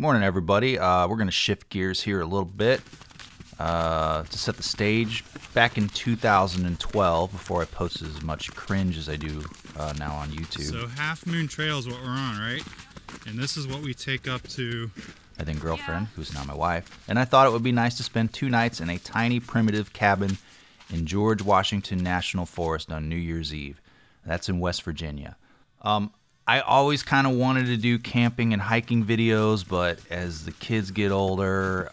Morning, everybody. We're going to shift gears here a little bit to set the stage. Back in 2012, before I posted as much cringe as I do now on YouTube. So Half Moon Trail is what we're on, right? And this is what we take up to... I think girlfriend, who's now my wife. And I thought it would be nice to spend 2 nights in a tiny primitive cabin in George Washington National Forest on New Year's Eve. That's in West Virginia. I always kind of wanted to do camping and hiking videos, but as the kids get older,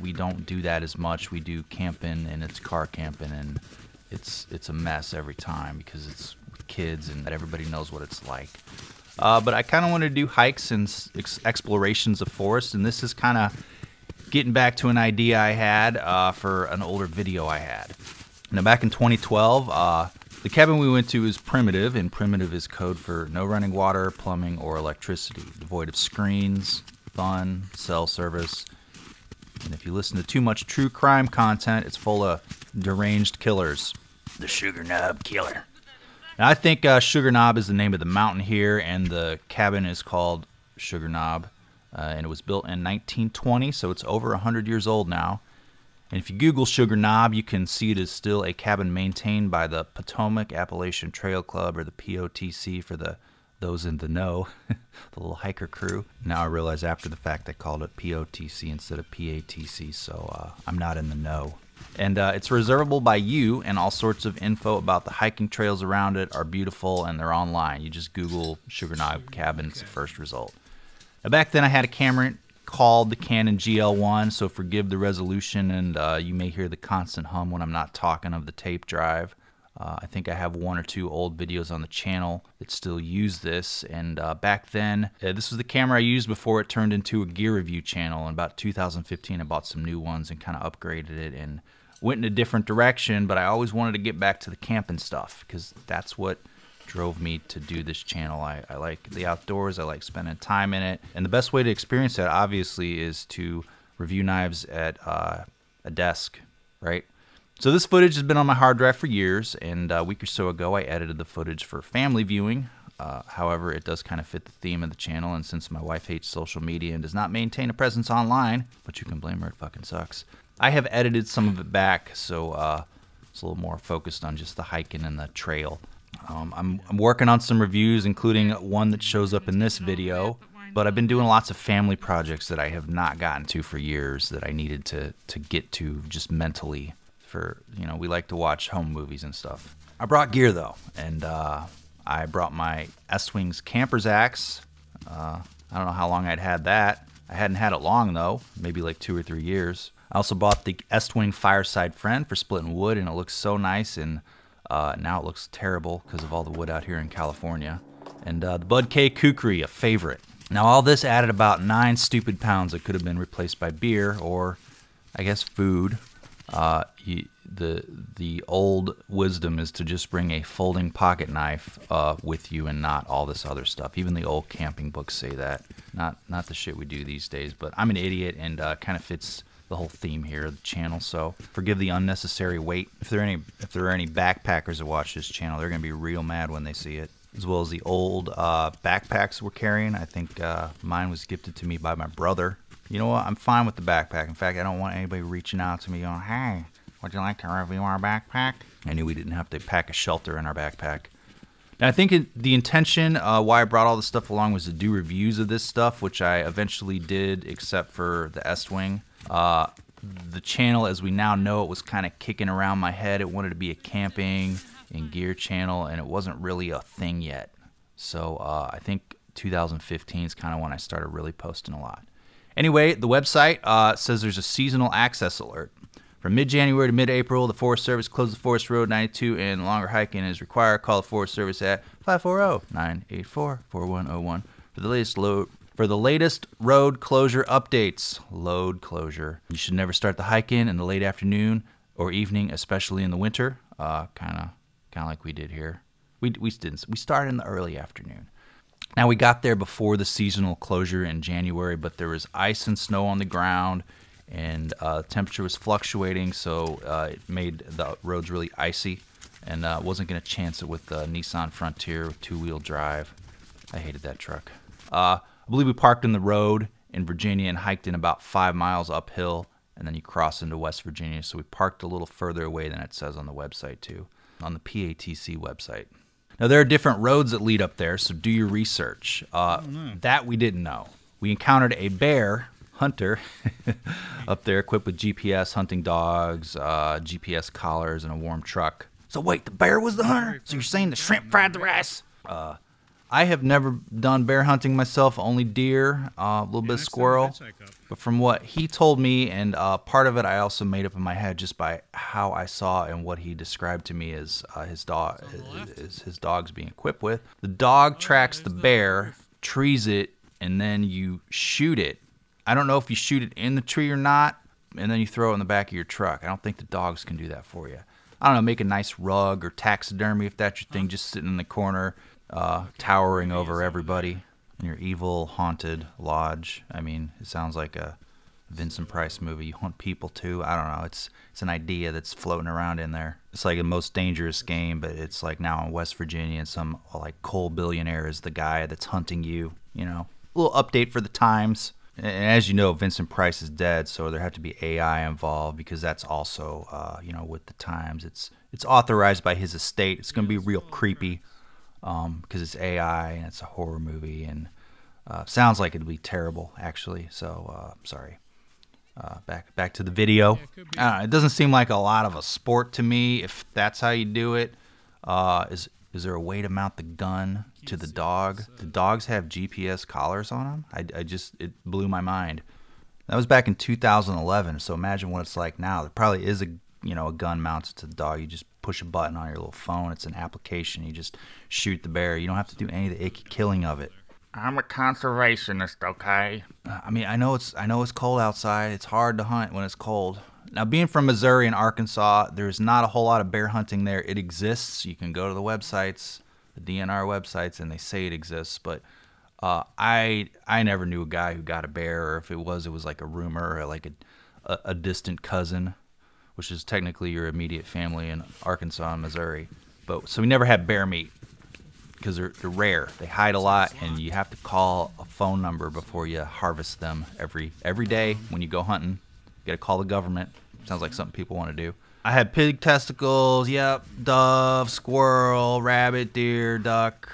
we don't do that as much. We do camping, and it's car camping, and it's a mess every time because it's with kids and everybody knows what it's like. But I kind of wanted to do hikes and explorations of forest, and this is kind of getting back to an idea I had for an older video I had. Now, back in 2012, the cabin we went to is primitive, and primitive is code for no running water, plumbing, or electricity, devoid of screens, fun, cell service. And if you listen to too much true crime content, it's full of deranged killers. The Sugar Knob Killer. Now, I think Sugar Knob is the name of the mountain here, and the cabin is called Sugar Knob. And it was built in 1920, so it's over 100 years old now. And if you Google Sugar Knob, you can see it is still a cabin maintained by the Potomac Appalachian Trail Club, or the POTC for those in the know, the little hiker crew. Now I realize after the fact I called it POTC instead of PATC, so I'm not in the know. And it's reservable by you, and all sorts of info about the hiking trails around it are beautiful, and they're online. You just Google Sugar Knob Cabin, it's the first result. Now, back then I had a camera called the Canon GL1, so forgive the resolution, and you may hear the constant hum when I'm not talking of the tape drive. I think I have 1 or 2 old videos on the channel that still use this, and back then, this was the camera I used before it turned into a gear review channel. In about 2015, I bought some new ones and kind of upgraded it and went in a different direction, but I always wanted to get back to the camping stuff, because that's what drove me to do this channel. I like the outdoors, I like spending time in it, and the best way to experience that obviously is to review knives at a desk, right? So this footage has been on my hard drive for years, and a week or so ago I edited the footage for family viewing. However, it does kind of fit the theme of the channel, and since my wife hates social media and does not maintain a presence online, but you can blame her, it fucking sucks, I have edited some of it back, so it's a little more focused on just the hiking and the trail. I'm working on some reviews, including one that shows up in this video, but I've been doing lots of family projects that I have not gotten to for years that I needed to get to just mentally. For, you know, we like to watch home movies and stuff. I brought gear though, and I brought my Estwings Camper's Axe. I don't know how long I'd had that. I hadn't had it long though, maybe like 2 or 3 years. I also bought the Estwing Fireside Friend for splitting wood, and it looks so nice, and now it looks terrible because of all the wood out here in California. And the Bud K Kukri, a favorite. Now all this added about 9 stupid pounds that could have been replaced by beer, or I guess food. The old wisdom is to just bring a folding pocket knife with you and not all this other stuff. Even the old camping books say that. Not the shit we do these days, but I'm an idiot, and kind of fits the whole theme here of the channel, so forgive the unnecessary weight. If there are any backpackers that watch this channel, they're gonna be real mad when they see it. As well as the old backpacks we're carrying. I think mine was gifted to me by my brother. You know what? I'm fine with the backpack. In fact, I don't want anybody reaching out to me going, "Hey, would you like to review our backpack?" I knew we didn't have to pack a shelter in our backpack. Now, I think the intention why I brought all this stuff along was to do reviews of this stuff, which I eventually did, except for the Estwing. The channel, as we now know it, was kind of kicking around my head. It wanted to be a camping and gear channel, and it wasn't really a thing yet. So I think 2015 is kind of when I started really posting a lot. Anyway, the website says there's a seasonal access alert. From mid-January to mid-April, the Forest Service closes Forest Road 92, and longer hiking is required. Call the Forest Service at 540-984-4101 for the latest road closure updates. Load closure. You should never start the hike in the late afternoon or evening, especially in the winter. Kind of like we did here. We started in the early afternoon. Now, we got there before the seasonal closure in January, but there was ice and snow on the ground, and the temperature was fluctuating, so it made the roads really icy, and wasn't going to chance it with the Nissan Frontier with 2-wheel drive. I hated that truck. I believe we parked in the road, in Virginia and hiked in about 5 miles uphill, and then you cross into West Virginia. So we parked a little further away than it says on the website too, on the PATC website. Now there are different roads that lead up there, so do your research. That we didn't know. We encountered a bear hunter up there equipped with GPS, hunting dogs, GPS collars, and a warm truck. So wait, the bear was the hunter? So you're saying the shrimp fried the rice? I have never done bear hunting myself, only deer, a little bit of squirrel. But from what he told me, and part of it I also made up in my head just by how I saw and what he described to me as his dog's being equipped with. The dog tracks the bear, trees it, and then you shoot it. I don't know if you shoot it in the tree or not, and then you throw it in the back of your truck. I don't think the dogs can do that for you. I don't know, make a nice rug or taxidermy if that's your thing, just sitting in the corner, towering over everybody in your evil, haunted lodge. I mean, it sounds like a Vincent Price movie. You hunt people too? I don't know. It's an idea that's floating around in there. It's like a most dangerous game, but it's like now in West Virginia, and some like coal billionaire is the guy that's hunting you, you know. A little update for the times. And as you know, Vincent Price is dead, so there have to be AI involved because that's also, you know, with the times. It's authorized by his estate. It's going to be real creepy because it's AI and it's a horror movie, and sounds like it'd be terrible, actually. So, sorry. Back to the video. It doesn't seem like a lot of a sport to me if that's how you do it. Is there a way to mount the gun to the dog? Do dogs have GPS collars on them? It blew my mind. That was back in 2011, so imagine what it's like now. There probably is a gun mounted to the dog. You just push a button on your little phone. It's an application. You just shoot the bear. You don't have to do any of the icky killing of it. I'm a conservationist, okay? I mean, I know it's cold outside. It's hard to hunt when it's cold. Now, being from Missouri and Arkansas, there's not a whole lot of bear hunting there. It exists. You can go to the websites, the DNR websites, and they say it exists. But I never knew a guy who got a bear, or if it was like a rumor, or like a distant cousin, which is technically your immediate family in Arkansas and Missouri. So we never had bear meat because they're rare. They hide a lot, and you have to call a phone number before you harvest them every day when you go hunting. You got to call the government. Sounds like something people want to do. I had pig testicles, yep, dove, squirrel, rabbit, deer, duck.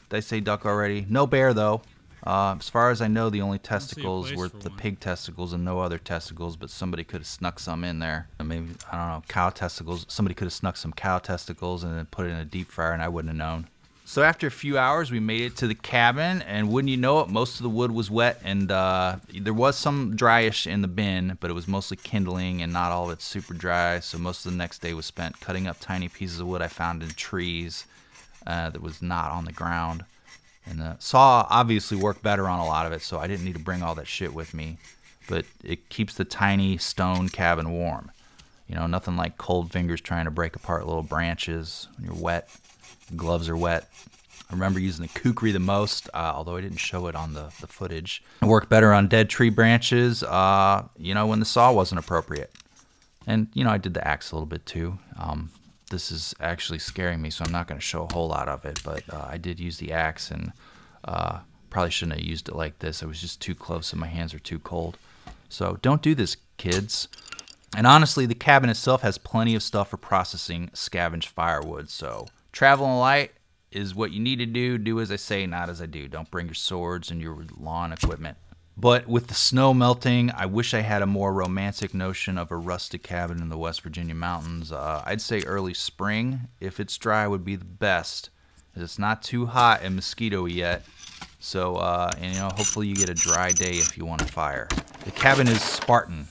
Did I say duck already? No bear, though. As far as I know, the only testicles were the pig testicles and no other testicles, but somebody could have snuck some in there. Maybe, I don't know, cow testicles. Somebody could have snuck some cow testicles and then put it in a deep fryer, and I wouldn't have known. So after a few hours, we made it to the cabin, and wouldn't you know it, most of the wood was wet, and there was some dryish in the bin, but it was mostly kindling, and not all of it super dry, so most of the next day was spent cutting up tiny pieces of wood I found in trees that was not on the ground. And the saw obviously worked better on a lot of it, so I didn't need to bring all that shit with me, but it keeps the tiny stone cabin warm. You know, nothing like cold fingers trying to break apart little branches when you're wet. Gloves are wet. I remember using the kukri the most, although I didn't show it on the footage. It worked better on dead tree branches, you know, when the saw wasn't appropriate. And, you know, I did the axe a little bit too. This is actually scaring me, so I'm not going to show a whole lot of it, but I did use the axe, and probably shouldn't have used it like this. I was just too close and my hands are too cold. So don't do this, kids. And honestly, the cabin itself has plenty of stuff for processing scavenged firewood, so traveling light is what you need to do. Do as I say, not as I do. Don't bring your swords and your lawn equipment. But with the snow melting, I wish I had a more romantic notion of a rustic cabin in the West Virginia mountains. I'd say early spring, if it's dry, would be the best. It's not too hot and mosquito-y yet. So, and you know, hopefully you get a dry day if you want a fire. The cabin is Spartan.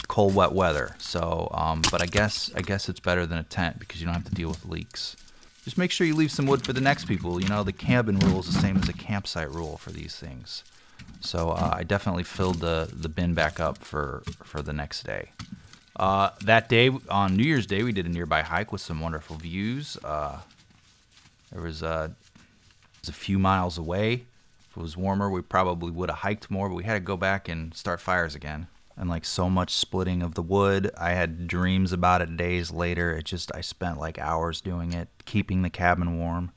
Cold, wet weather. So, but I guess it's better than a tent because you don't have to deal with leaks. Just make sure you leave some wood for the next people. You know, the cabin rule is the same as a campsite rule for these things. So I definitely filled the bin back up for the next day. That day, on New Year's Day, we did a nearby hike with some wonderful views. It was a few miles away. If it was warmer, we probably would have hiked more, but we had to go back and start fires again. And like so much splitting of the wood, I had dreams about it days later. I spent like hours doing it, keeping the cabin warm.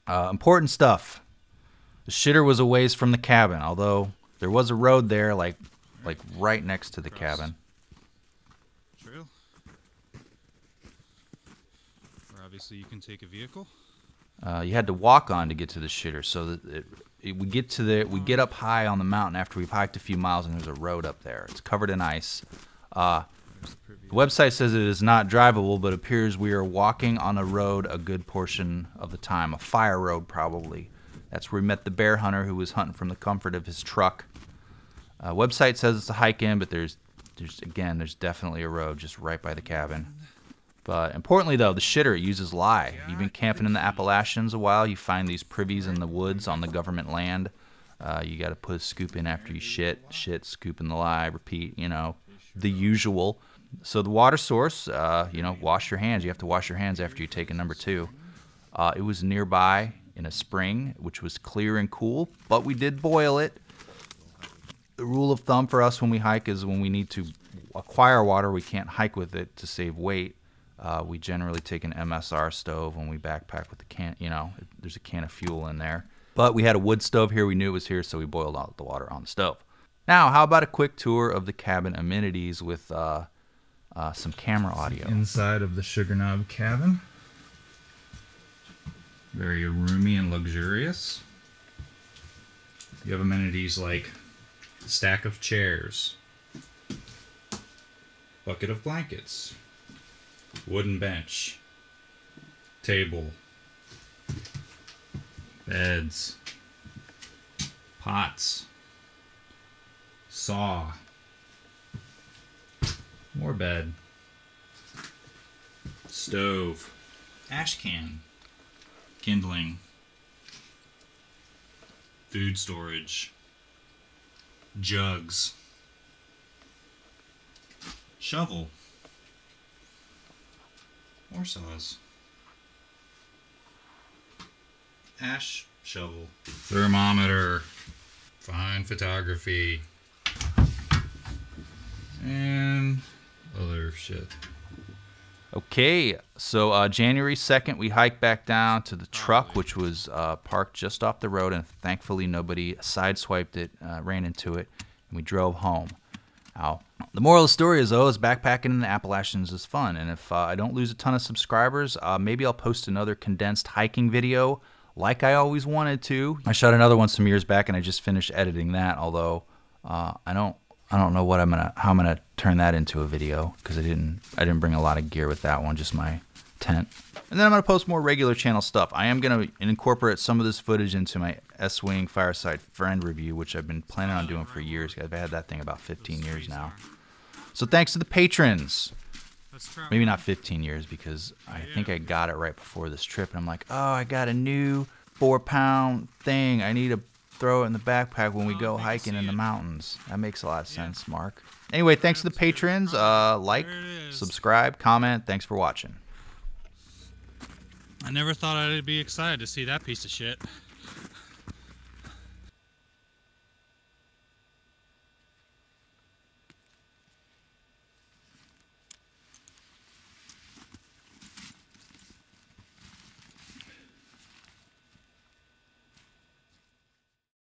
Important stuff. The shitter was a ways from the cabin, although there was a road there, like right next to the cabin. Trail. Or obviously you can take a vehicle. You had to walk on to get to the shitter, so that we get up high on the mountain after we've hiked a few miles, and there's a road up there. It's covered in ice. The website says it is not drivable, but appears we are walking on a road a good portion of the time, a fire road probably. That's where we met the bear hunter who was hunting from the comfort of his truck. Website says it's a hike in, but there's definitely a road just right by the cabin. But importantly, though, the shitter uses lye. You've been camping in the Appalachians a while. You find these privies in the woods on the government land. You got to put a scoop in after you shit, scoop in the lye, repeat, the usual. So the water source, wash your hands. You have to wash your hands after you take a number 2. It was nearby in a spring, which was clear and cool, but we did boil it. The rule of thumb for us when we hike is when we need to acquire water, we can't hike with it to save weight. We generally take an MSR stove when we backpack with the can. There's a can of fuel in there. But we had a wood stove here. We knew it was here, so we boiled out the water on the stove. Now, how about a quick tour of the cabin amenities with some camera audio? Inside of the Sugar Knob cabin. Very roomy and luxurious. You have amenities like stack of chairs, bucket of blankets, wooden bench, table, beds, pots, saw, more bed, stove, ash can, kindling, food storage, jugs, shovel, more saws, ash shovel, thermometer, fine photography, and other shit. Okay, so January 2nd, we hiked back down to the truck, which was parked just off the road, and thankfully nobody sideswiped it, ran into it, and we drove home. Now, the moral of the story is, backpacking in the Appalachians is fun, and if I don't lose a ton of subscribers, maybe I'll post another condensed hiking video like I always wanted to. I shot another one some years back, and I just finished editing that, although I don't know how I'm gonna turn that into a video, because I didn't bring a lot of gear with that one, just my tent. And then I'm gonna post more regular channel stuff. I am gonna incorporate some of this footage into my S-Wing Fireside Friend review, which I've been planning on doing for years. I've had that thing about 15 years now. So thanks to the patrons. Maybe not 15 years, because I think I got it right before this trip, and I'm like, oh, I got a new 4-pound thing. I need to throw it in the backpack when we go hiking in the mountains. That makes a lot of sense, Mark. Anyway, thanks to the patrons. Like, subscribe, comment. Thanks for watching. I never thought I'd be excited to see that piece of shit.